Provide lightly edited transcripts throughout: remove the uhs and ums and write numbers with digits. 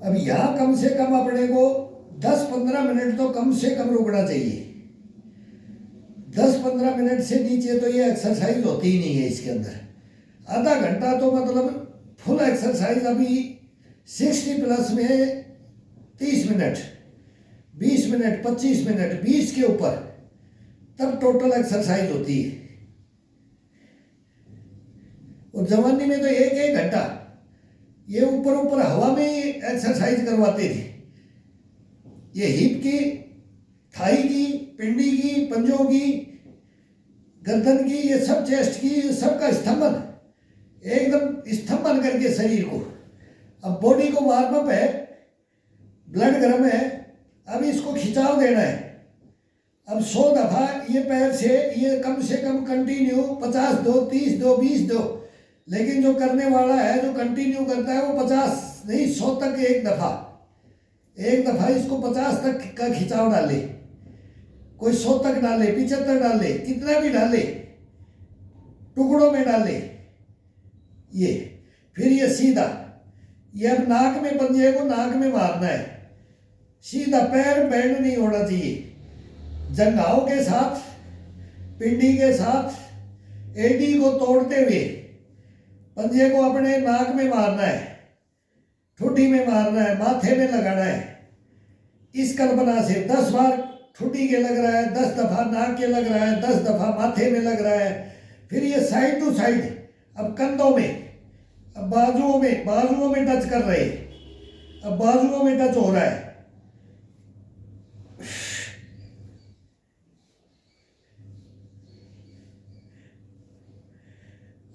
अब यहाँ कम से कम अपने को 10-15 मिनट तो कम से कम रुकना चाहिए। 10-15 मिनट से नीचे तो ये एक्सरसाइज होती ही नहीं है इसके अंदर। आधा घंटा तो मतलब फुल एक्सरसाइज। अभी 60+ में 30 मिनट, 20 मिनट, 25 मिनट, 20 के ऊपर तब टोटल एक्सरसाइज होती है। और जवानी में तो 1-1 घंटा ये ऊपर ऊपर हवा में ही एक्सरसाइज करवाते थे। ये हिप की, थाई की, पिंडी की, पंजों की, गर्दन की, ये सब चेस्ट की, सबका स्तंभन, एकदम स्तंभन करके शरीर को। अब बॉडी को वार्म अप है, ब्लड गर्म है, अब इसको खिंचाव देना है। अब 100 दफा ये पैर से ये कम से कम कंटिन्यू 50 दो, 30 दो, 20 दो। लेकिन जो करने वाला है, जो कंटिन्यू करता है, वो 50 नहीं 100 तक एक दफा इसको 50 तक का खिंचाव डाले। कोई 100 तक डाले, 75 डाले, कितना भी डाले, टुकड़ों में डाले। ये फिर ये सीधा, ये अब नाक में, पंजे को नाक में मारना है सीधा। पैर बैंड नहीं होना चाहिए। जंघाओं के साथ, पिंडी के साथ, एडी को तोड़ते हुए पंजे को अपने नाक में मारना है, ठुड्डी में मारना है, माथे में लगाना है। इस कल्पना से 10 बार ठुड्डी के लग रहा है, 10 दफा नाक के लग रहा है, 10 दफा माथे में लग रहा है। फिर ये साइड टू साइड, अब कंधों में, अब बाजुओं में टच कर रहे, अब बाजुओं में टच हो रहा है।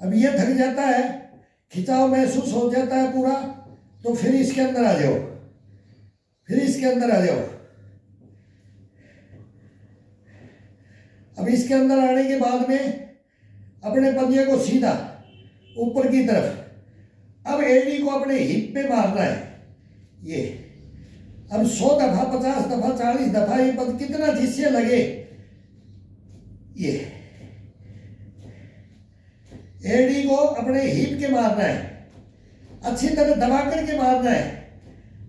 अब ये थक जाता है, खिंचाव महसूस हो जाता है पूरा, तो फिर इसके अंदर आ जाओ, अब इसके अंदर आने के बाद में अपने पंजे को सीधा ऊपर की तरफ, अब एडी को अपने हिप पे मारना है। ये अब 100 दफा, 50 दफा, 40 दफा, ये कितना जिससे लगे, ये एडी को अपने हिप के मारना है, अच्छी तरह दबा करके मारना है।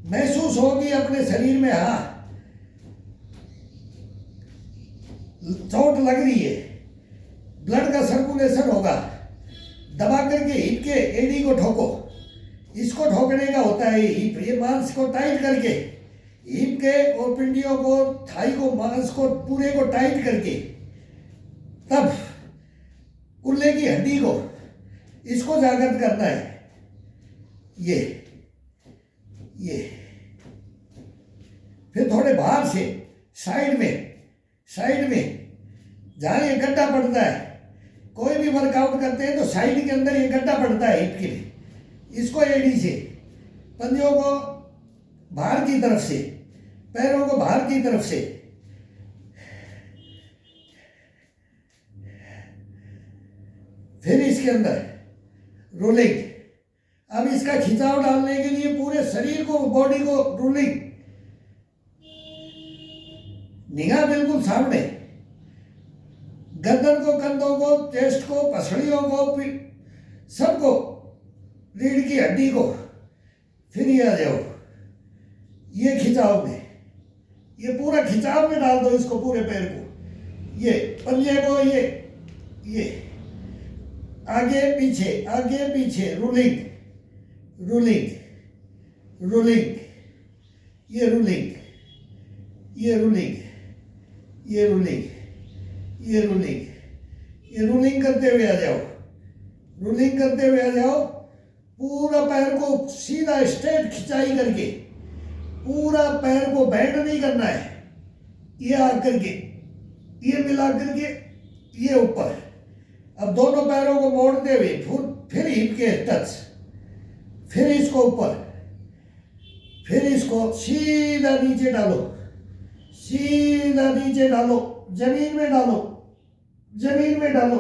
महसूस होगी अपने शरीर में, हाँ चोट लग रही है, ब्लड का सर्कुलेशन होगा। दबा करके हिप के एडी को ठोको। इसको ठोकने का होता है हिप, ये मांस को टाइट करके, हिप के और पिंडियों को, थाई को, मांस को पूरे को टाइट करके, तब कुल्ले की हड्डी को, इसको जागृत करना है। ये फिर थोड़े बाहर से साइड में जहाँ ये गड्ढा पड़ता है, कोई भी वर्कआउट करते हैं तो साइड के अंदर ये गड्ढा पड़ता है हिप के लिए, इसको एडी से, पंजों को बाहर की तरफ से, पैरों को बाहर की तरफ से, फिर इसके अंदर रोलिंग। अब इसका खिंचाव डालने के लिए पूरे शरीर को, बॉडी को रोलिंग, निगाह बिल्कुल सामने, गर्दन को, कंधों को, चेस्ट को, पसलियों को, सबको, रीढ़ की हड्डी को। फिर ये आ जाओ, ये खिंचाव में, ये पूरा खिंचाव में डाल दो इसको, पूरे पैर को, ये पंजे को, ये आगे पीछे, रूलिंग, ये रूलिंग करते हुए आ जाओ, पूरा पैर को सीधा स्ट्रेट खिंचाई करके, पूरा पैर को बेंड नहीं करना है। ये आकर के, ये मिला करके, ये ऊपर। अब दोनों पैरों को मोड़ते हुए फिर हिप के टच, फिर इसको ऊपर, फिर इसको सीधा नीचे डालो, सीधा नीचे डालो, जमीन में डालो, जमीन में डालो।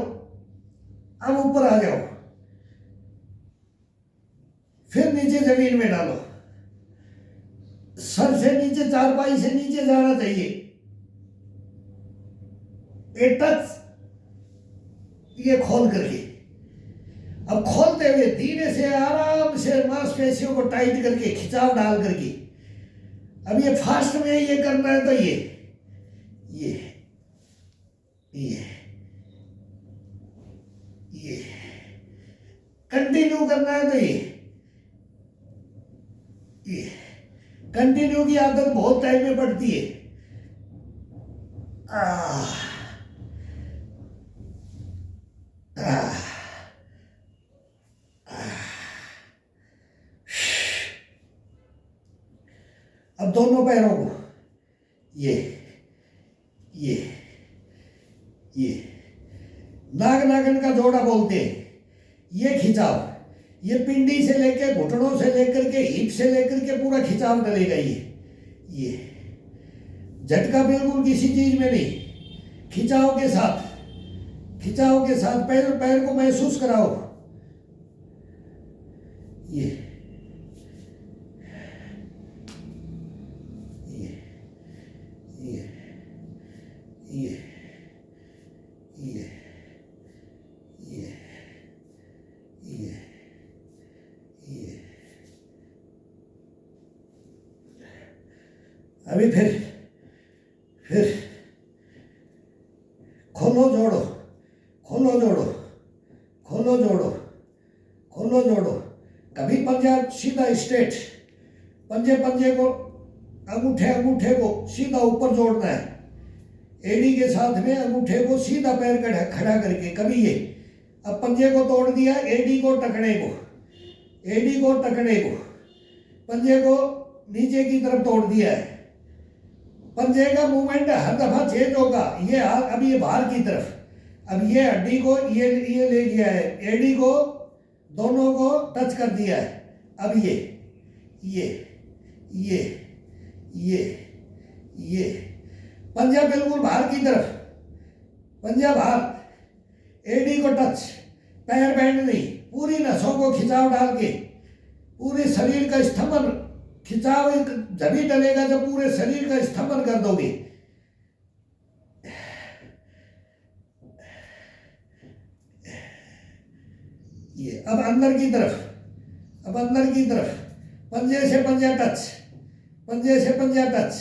अब ऊपर आ जाओ, फिर नीचे जमीन में डालो। सर से नीचे, चारपाई से नीचे जाना चाहिए। ए टच, ये खोल करके, अब खोलते हुए धीरे से आराम से मांसपेशियों को टाइट करके, खिंचाव डाल करके। अब ये फास्ट में ये करना है तो ये कंटिन्यू करना है तो ये कंटिन्यू की आदत बहुत टाइम में पड़ती है। अब दोनों पैरों को ये नाग नागन का जोड़ा बोलते हैं। ये खिंचाव, ये पिंडी से लेकर, घुटनों से लेकर के, हिप से लेकर के पूरा खिंचाव डलेगा। ये झटका बिल्कुल किसी चीज में नहीं, खिंचाव के साथ, खिंचाव के साथ पैर को महसूस कराओ। ये अभी फिर खोलो जोड़ो, खोलो जोड़ो, खोलो जोड़ो, खोलो जोड़ो। कभी पंजा सीधा स्ट्रेट, पंजे को, अंगूठे को सीधा ऊपर जोड़ना है। एड़ी के साथ में अंगूठे को सीधा पैर का खड़ा करके। कभी ये, अब पंजे को तोड़ दिया, एड़ी को टकने को, एड़ी को टकने को, पंजे को नीचे की तरफ तोड़ दिया है। पंजे का मूवमेंट हर दफा चेंज होगा। ये अब ये बाहर की तरफ, अब ये हड्डी को ये ले लिया है, एड़ी को दोनों को टच कर दिया है। अब ये पंजा बिल्कुल बाहर की तरफ, पंजा बाहर, एडी को टच, पैर बैंड नहीं, पूरी नसों को खिंचाव डाल के, पूरे शरीर का स्तंभन, खिंचाव जभी डलेगा जब पूरे शरीर का स्तंभन कर दोगे। ये अब अंदर की तरफ, अब अंदर की तरफ, पंजे से पंजा टच, पंजे से पंजा टच।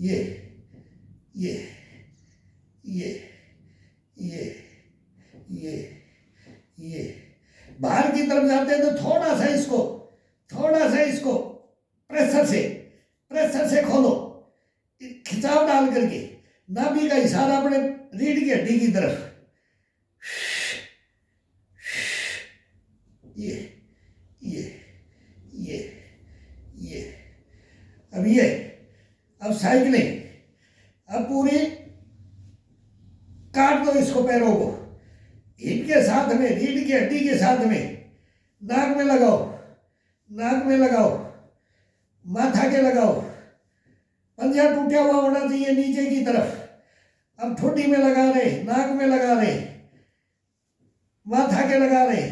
ये ये ये ये ये ये बाहर की तरफ जाते हैं तो थोड़ा सा इसको प्रेशर से खोलो, खिंचाव डाल करके, नाभि का इशारा अपने रीढ़ की हड्डी की तरफ। ये अब साइकिलिंग, अब पूरी काट दो इसको, पैरों को हिप के साथ में, रीढ़ की हड्डी के साथ में, नाक में लगाओ, नाक में लगाओ, माथा के लगाओ। पंजा टूटा हुआ होना चाहिए नीचे की तरफ। अब ठोडी में लगा रहे, नाक में लगा रहे, माथा के लगा रहे,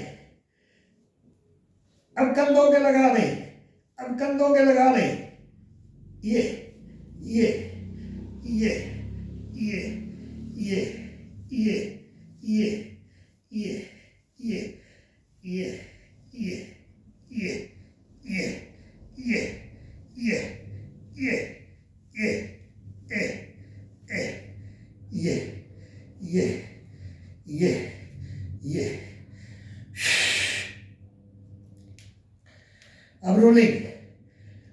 अब कंधों के लगा रहे, अब कंधों के लगा रहे। ये ये ये ये ये ये ये ये ये ये ये ये ये ये ये ये ये अब रोलिंग,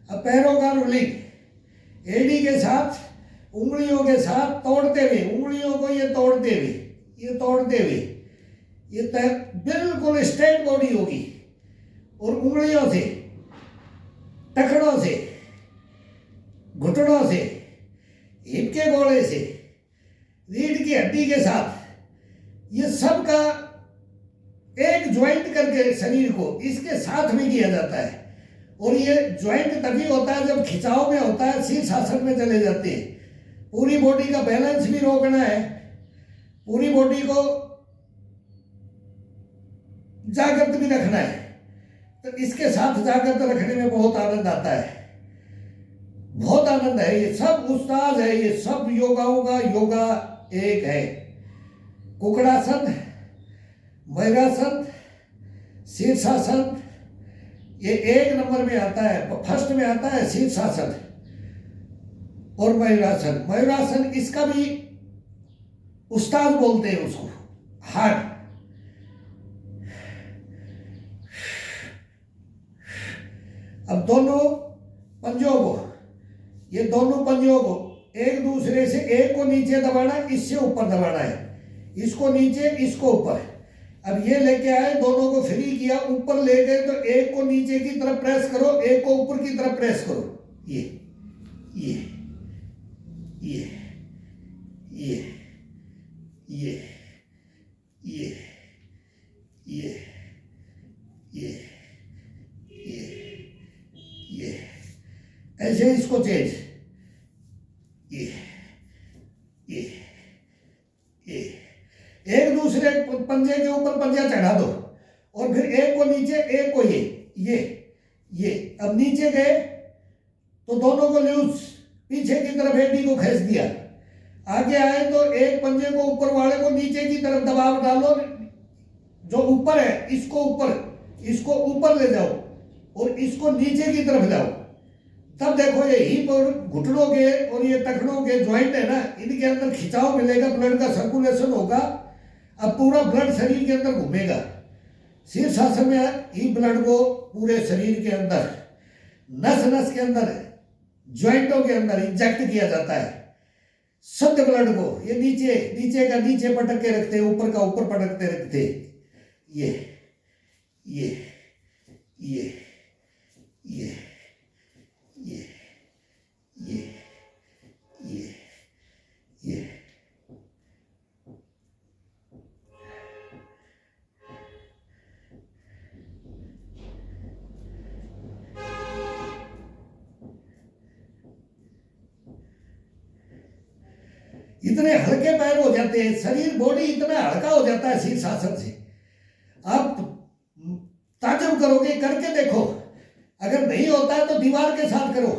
अब पैरों का रोलिंग, एड़ी के साथ, उंगलियों के साथ तोड़ते हुए, उंगलियों को ये तोड़ते हुए, ये बिल्कुल स्ट्रेट बॉडी होगी। और उंगलियों से, टखनों से, घुटनों से, हिप के गोले से, रीढ़ की हड्डी के साथ, ये सब का एक ज्वाइंट करके शरीर को इसके साथ में किया जाता है। और ये ज्वाइंट तभी होता है जब खिंचाव में होता है, शीर्षासन में चले जाते हैं। पूरी बॉडी का बैलेंस भी रोकना है, पूरी बॉडी को जागृत भी रखना है, तो इसके साथ जागृत रखने में बहुत आनंद आता है, बहुत आनंद है। ये सब उस्ताद है, ये सब योगाओं का योगा एक है। कुकड़ासन, मयूरासन, शीर्षासन, ये एक नंबर में आता है, फर्स्ट में आता है शीर्षासन और मयूरासन। मयूरासन इसका भी उस्ताद बोलते हैं उसको, हार्ट। अब दोनों पंजों को, ये दोनों पंजों को एक दूसरे से, एक को नीचे दबाना, इससे ऊपर दबाना है, इसको नीचे इसको ऊपर। अब ये लेके आए, दोनों को फ्री किया, ऊपर ले गए तो एक को नीचे की तरफ प्रेस करो, एक को ऊपर की तरफ प्रेस करो। ये ये ये ये ये ये ये ये ये ऐसे इसको चेंज, ये एक दूसरे पंजे के ऊपर पंजा चढ़ा दो और फिर एक को नीचे, एक को ये। अब नीचे गए तो दोनों को लूज, पीछे की तरफ एडी को खींच दिया। आगे आए तो एक पंजे को ऊपर वाले को नीचे की तरफ दबाव डालो, जो ऊपर है इसको ऊपर ले जाओ और इसको नीचे की तरफ लाओ। तब देखो ये हिप और घुटनों के और ये टखनों के ज्वाइंट है ना, इनके अंदर खिंचाव मिलेगा, ब्लड का सर्कुलेशन होगा। अब पूरा ब्लड शरीर के अंदर घूमेगा। शीर्षासन में ही ब्लड को पूरे शरीर के अंदर, नस नस के अंदर, ज्वाइंटों के अंदर इंजेक्ट किया जाता है शुद्ध ब्लड को। ये नीचे का नीचे पटक के रखते, ऊपर का ऊपर पटकते रखते। ये ये ये ये ये ये ये ये इतने हल्के पैर हो जाते हैं, शरीर बॉडी इतना हल्का हो जाता है शीर्षासन से। आप ताज्जुब करोगे, करके देखो। अगर नहीं होता है तो दीवार के साथ करो,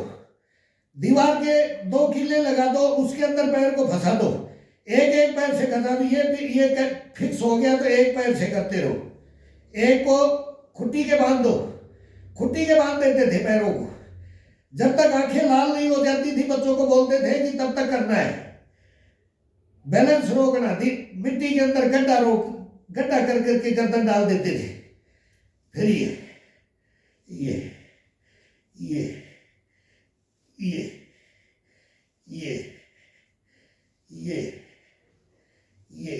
दीवार के 2 किले लगा दो, उसके अंदर पैर को फंसा दो, एक पैर से करना। ये फिक्स हो गया तो एक पैर से करते रहो। एक को खुट्टी के बांध दो, खुट्टी के बांध देते थे पैरों को, जब तक आंखें लाल नहीं हो जाती थी बच्चों को बोलते थे कि तब तक करना है। बैलेंस रोकना थी, मिट्टी के अंदर गड्ढा कर करके गर्दन डाल देते थे। फिर ये ये ये ये ये ये ये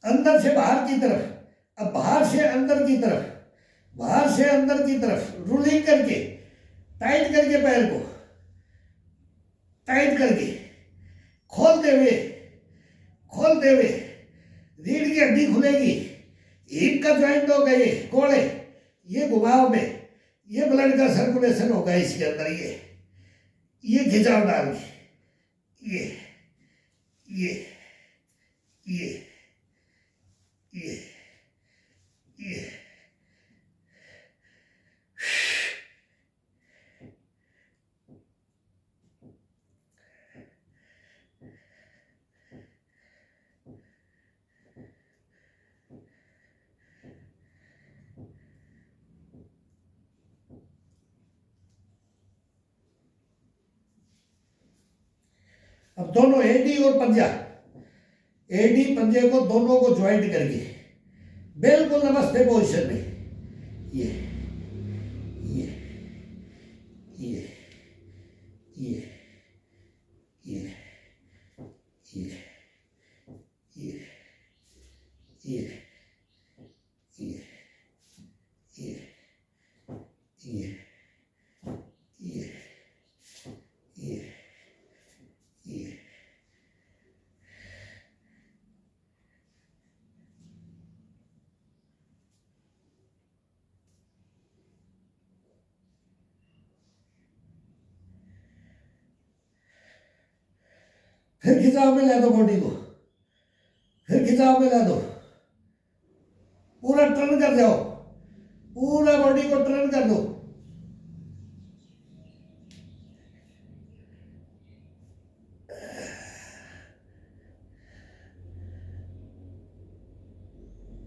अंदर से बाहर की तरफ, अब बाहर से अंदर की तरफ, बाहर से अंदर की तरफ रूलिंग करके, टाइट करके पैर को टाइट करके खोलते हुए रीढ़ की हड्डी खुलेगी, हिप का ज्वाइंट होगा, ये कोड़े, ये घुमाव में ये ब्लड का सर्कुलेशन होगा इसके अंदर। ये खिंचाव डाल के ये ये ये ये ये अब दोनों एडी और पंजा, एडी पंजे को दोनों को ज्वाइंट करके बिल्कुल नमस्ते पोजीशन में ये ये ये ये ये ये ये ये ये ये ये ये ये ये फिर खिंचाव में ले दो बॉडी को, फिर खिंचाव में ले दो, पूरा टर्न कर जाओ, पूरा बॉडी को टर्न कर दो।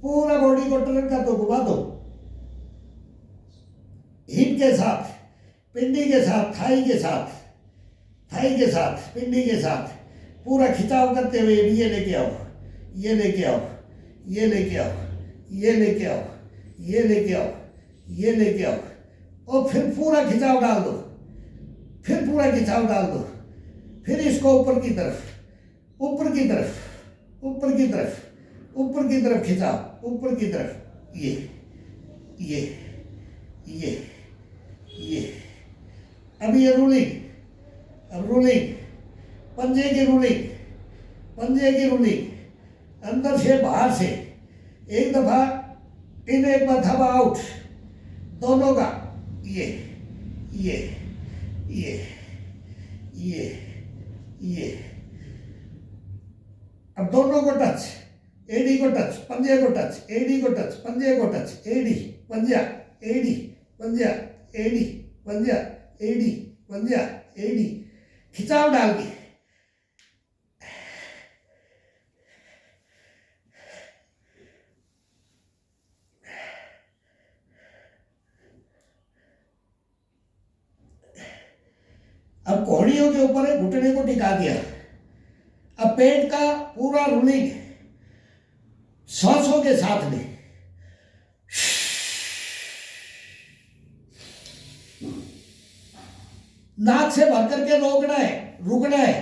पूरा बॉडी को टर्न कर दो, घुमा दो, हिप के साथ, पिंडी के साथ, थाई के साथ, थाई के साथ, पिंडी के साथ पूरा खिंचाव करते हुए ये लेके आओ, ये लेके आओ, ये लेके आओ, ये लेके आओ, ये लेके आओ, ये लेके आओ, और फिर पूरा खिंचाव डाल दो, फिर पूरा खिंचाव डाल दो, फिर इसको ऊपर की तरफ, ऊपर की तरफ, ऊपर की तरफ, ऊपर की तरफ खिंचाव, ऊपर की तरफ, ये ये अब ये रूलिंग, अब रूलिंग, पंजे की रूलिंग, पंजे की रूलिंग, अंदर से बाहर से, एक दफा इन, एक दफा आउट, दोनों का ये ये ये ये ये, अब दोनों को टच, एडी को टच, पंजे को टच, एडी को टच, पंजे को टच, एडी पंजा, एडी पंजा, एडी पंजा, एडी पंजा, एडी, खिंचाव डाल के अब कोहनियों के ऊपर घुटने को टिका दिया। अब पेट का पूरा रूलिंग सांसों के साथ में, नाक से भर करके रोकना है, रुकना है।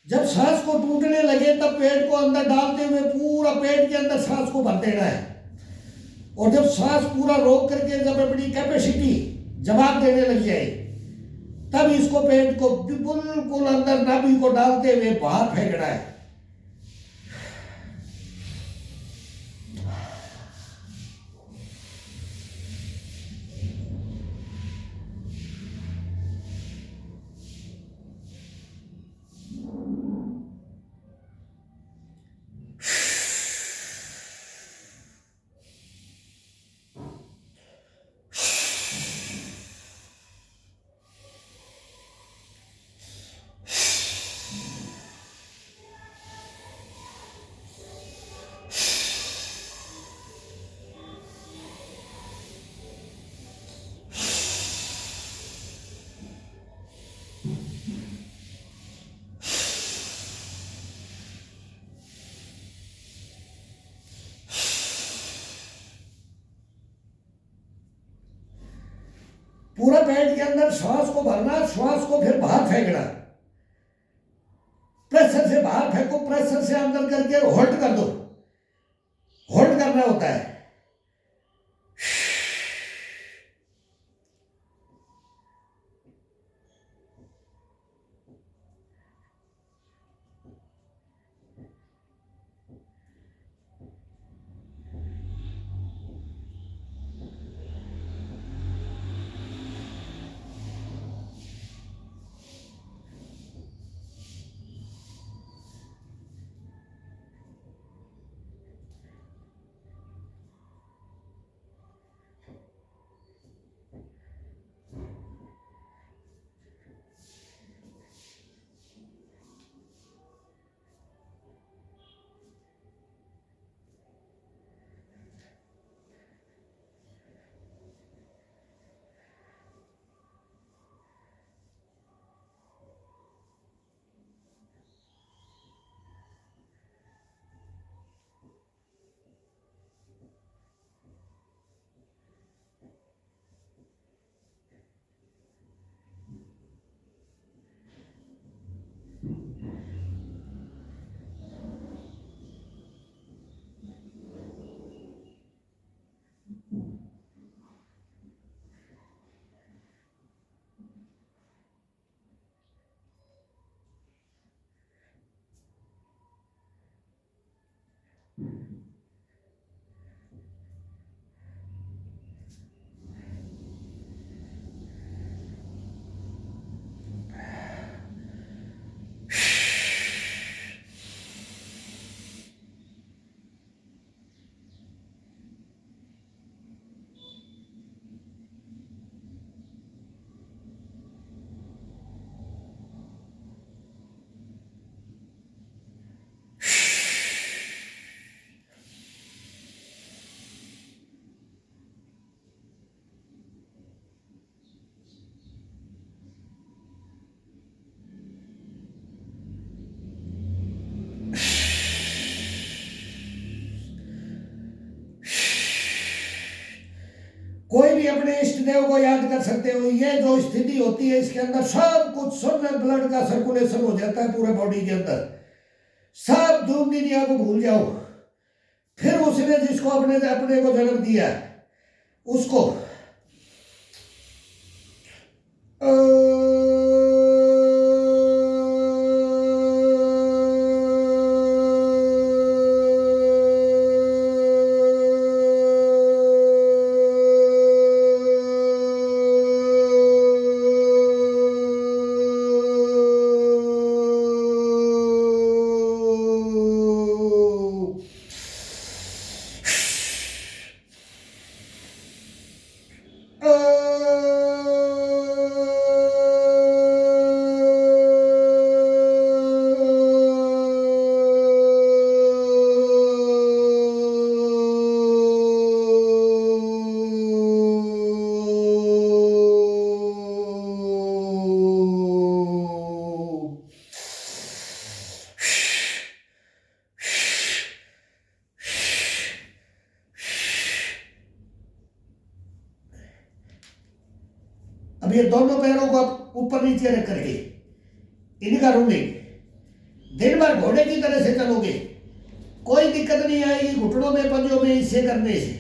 जब सांस को टूटने लगे तब पेट को अंदर डालते हुए पूरा पेट के अंदर सांस को भर देना है, और जब सांस पूरा रोक करके जब अपनी कैपेसिटी जवाब देने लग जाए तब इसको पेट को बिल्कुल अंदर नाभि को डालते हुए बाहर फेंकना है। पूरा पेट के अंदर श्वास को भरना, श्वास को फिर बाहर फेंकना, प्रेशर से बाहर फेंको, प्रेशर से अंदर करके होल्ड कर दो, होल्ड करना होता है। कोई भी अपने इष्ट देव को याद कर सकते हो। ये जो स्थिति होती है इसके अंदर सब कुछ शुद्ध ब्लड का सर्कुलेशन हो जाता है पूरे बॉडी के अंदर। सब धूम दुनिया को भूल जाओ। फिर उसने जिसको अपने अपने को जन्म दिया उसको अब ये दोनों पैरों को ऊपर नीचे रख करके इनका रोलिंग दिन भर घोड़े की तरह से चलोगे, कोई दिक्कत नहीं आएगी घुटनों में पंजों में इससे करने से।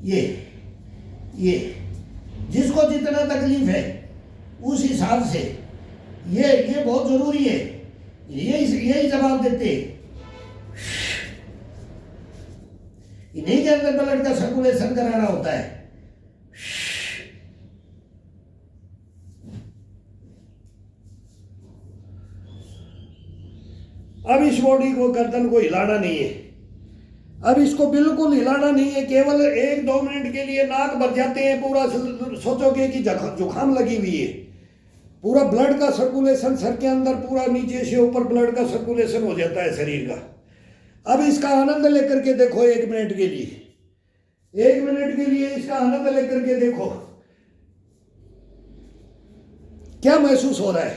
ये जिसको जितना तकलीफ है उस हिसाब से ये बहुत जरूरी है। यही जवाब देते इन्हीं के अंदर ब्लड का सर्कुलेशन कराना होता है। अब इस बॉडी को गर्दन को हिलाना नहीं है, अब इसको बिल्कुल हिलाना नहीं है। केवल 1-2 मिनट के लिए नाक भर जाते हैं, पूरा सोचोगे कि जुकाम लगी हुई है। पूरा ब्लड का सर्कुलेशन सर के अंदर पूरा नीचे से ऊपर ब्लड का सर्कुलेशन हो जाता है शरीर का। अब इसका आनंद लेकर के देखो 1 मिनट के लिए, 1 मिनट के लिए इसका आनंद लेकर के देखो क्या महसूस हो रहा है।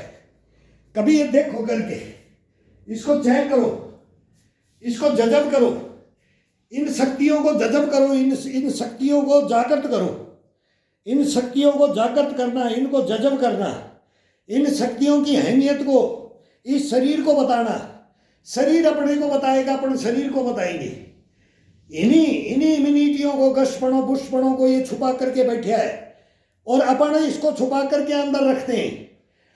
कभी ये देखो करके इसको चेक करो, इसको जज़ब करो, इन शक्तियों को जज़ब करो, इन शक्तियों को जागृत करो। इन शक्तियों को जागृत करना, इनको जज़ब करना, इन शक्तियों की अहमियत को इस शरीर को बताना। शरीर अपने को बताएगा, अपने शरीर को बताएंगे। इन्हीं इम्यूनिटियों को, गशपणों पुष्पणों को ये छुपा करके बैठा है और अपन इसको छुपा करके अंदर रखते हैं।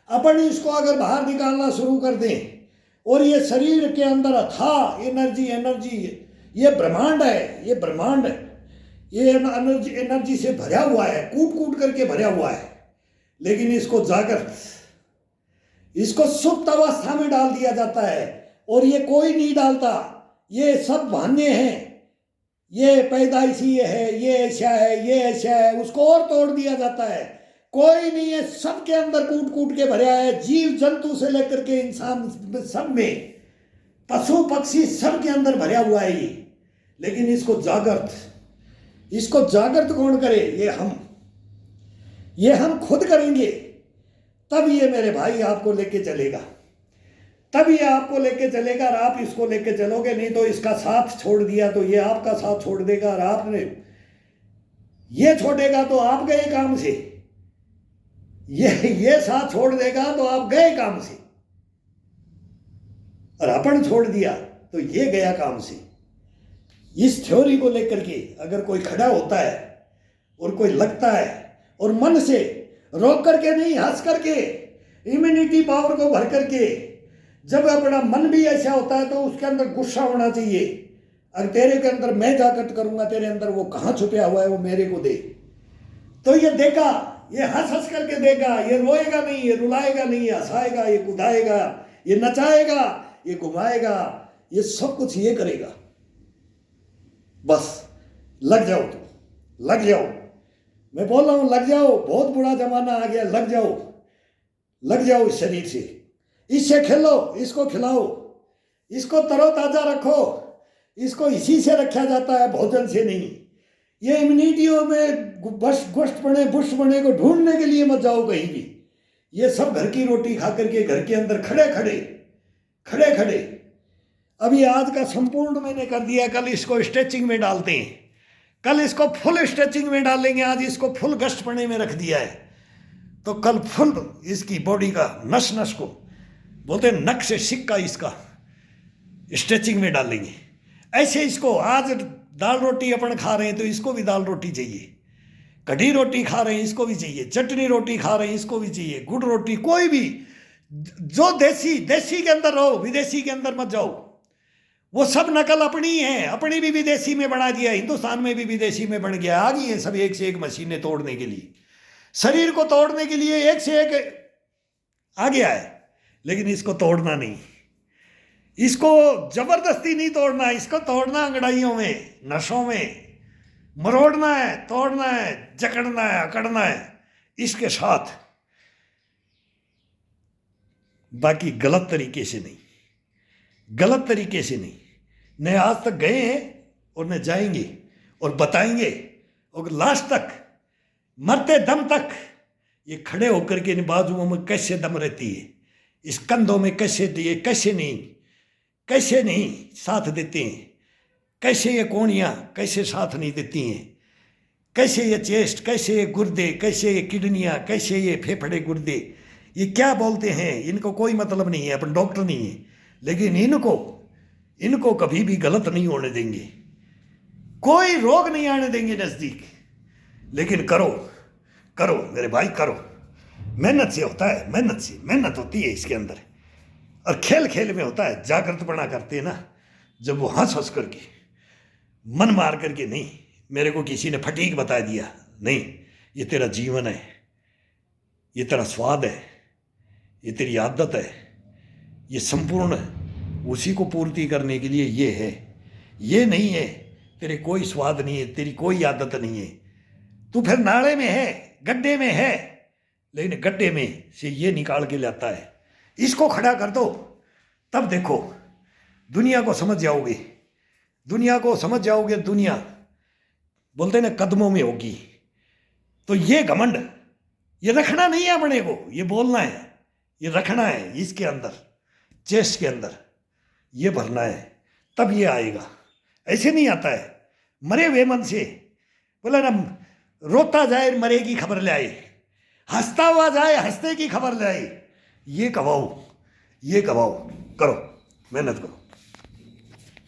अपन इसको अगर बाहर निकालना शुरू कर दें और ये शरीर के अंदर अथाह एनर्जी ये ब्रह्मांड है, ये ब्रह्मांड ये एनर्जी से भरा हुआ है, कूट करके भरा हुआ है। लेकिन इसको जागृत, इसको सुप्त अवस्था में डाल दिया जाता है और ये कोई नहीं डालता। ये सब बहाने हैं, ये पैदाइशी है, ये ऐसा है, ये ऐसा है, उसको और तोड़ दिया जाता है। कोई नहीं है, सबके अंदर कूट के भरा है। जीव जंतु से लेकर के इंसान सब में, पशु पक्षी सब के अंदर भरा हुआ है ये। लेकिन इसको जागृत कौन करे? ये हम खुद करेंगे, तब ये मेरे भाई आपको लेके चलेगा, तब ये आपको लेके चलेगा और आप इसको लेके चलोगे। नहीं तो इसका साथ छोड़ दिया तो ये आपका साथ छोड़ देगा, और आपने ये छोड़ेगा तो आप गए काम से, ये साथ छोड़ देगा तो आप गए काम से, और अपन छोड़ दिया तो ये गया काम से। इस थ्योरी को लेकर के अगर कोई खड़ा होता है और कोई लगता है और मन से रोक करके नहीं, हंस करके, इम्यूनिटी पावर को भर करके, जब अपना मन भी ऐसा होता है तो उसके अंदर गुस्सा होना चाहिए। अगर तेरे के अंदर मैं जागृत करूंगा, तेरे अंदर वो कहाँ छुपा हुआ है वो मेरे को दे, तो ये देगा, ये हंस करके देगा। ये रोएगा नहीं, ये रुलाएगा नहीं, ये हंसाएगा, ये कुदाएगा, ये नचाएगा, ये घुमाएगा, ये सब कुछ ये करेगा। बस लग जाओ, तुम लग जाओ, मैं बोल रहा हूं लग जाओ। बहुत बुरा जमाना आ गया, लग जाओ इस शरीर से, इससे खेलो, इसको खिलाओ, इसको तरोताजा रखो। इसको इसी से रखा जाता है, भोजन से नहीं। ये इम्यूनिटियों में बुश बने को ढूंढने के लिए मत जाओ कहीं भी। ये सब घर की रोटी खा करके घर के अंदर खड़े। अभी आज का संपूर्ण मैंने कर दिया, कल इसको स्ट्रेचिंग में डालते हैं। कल इसको फुल स्ट्रेचिंग में डालेंगे, आज इसको फुल गश्तपने में रख दिया है, तो कल फुल इसकी बॉडी का नस नस को बोलते हैं नक से सिक्का इसका स्ट्रेचिंग में डालेंगे। ऐसे इसको आज दाल रोटी अपन खा रहे हैं तो इसको भी दाल रोटी चाहिए, कढ़ी रोटी खा रहे हैं इसको भी चाहिए, चटनी रोटी खा रहे हैं इसको भी चाहिए, गुड़ रोटी, कोई भी जो देसी के अंदर रहो, विदेशी के अंदर मत जाओ। वो सब नकल अपनी है, अपनी भी विदेशी में बना दिया, हिंदुस्तान में भी विदेशी में बन गया। आ गई है सब एक से एक मशीनें तोड़ने के लिए, शरीर को तोड़ने के लिए एक से एक आ गया है, लेकिन इसको तोड़ना नहीं, इसको जबरदस्ती नहीं तोड़ना, इसको तोड़ना अंगड़ाइयों में, नसों में मरोड़ना है, तोड़ना है, जकड़ना है, अकड़ना है इसके साथ, बाकी गलत तरीके से नहीं, गलत तरीके से नहीं। न आज तक गए हैं और न जाएंगे और बताएंगे, और लास्ट तक मरते दम तक ये खड़े होकर के इन बाजुओं में कैसे दम रहती है, इस कंधों में कैसे दिए, कैसे नहीं साथ देते हैं, कैसे ये कोहनियाँ कैसे साथ नहीं देती हैं, कैसे ये चेस्ट, कैसे ये गुर्दे, कैसे ये किडनियाँ, कैसे ये फेफड़े गुर्दे, ये क्या बोलते हैं, इनको कोई मतलब नहीं है, अपन डॉक्टर नहीं है, लेकिन इनको कभी भी गलत नहीं होने देंगे, कोई रोग नहीं आने देंगे नज़दीक। लेकिन करो मेरे भाई, करो, मेहनत से होता है, मेहनत होती है इसके अंदर, और खेल खेल में होता है, जागृतपना करते हैं ना, जब वो हंस करके मन मार करके, नहीं मेरे को किसी ने फटीक बता दिया, नहीं, ये तेरा जीवन है, ये तेरा स्वाद है, ये तेरी आदत है, ये संपूर्ण उसी को पूर्ति करने के लिए ये है, ये नहीं है तेरे कोई स्वाद नहीं है, तेरी कोई आदत नहीं है, तू फिर नाले में है, गड्ढे में है, लेकिन गड्ढे में से ये निकाल के लाता है, इसको खड़ा कर दो, तब देखो दुनिया को समझ जाओगे, दुनिया बोलते ना कदमों में होगी। तो ये घमंड ये रखना नहीं है अपने को, ये बोलना है, ये रखना है इसके अंदर, चेस्ट के अंदर ये भरना है, तब ये आएगा। ऐसे नहीं आता है मरे हुए मन से, बोला ना रोता जाए मरे की खबर ले आए, हंसता हुआ जाए हंसते की खबर ले आए, ये कमाओ, करो, मेहनत करो।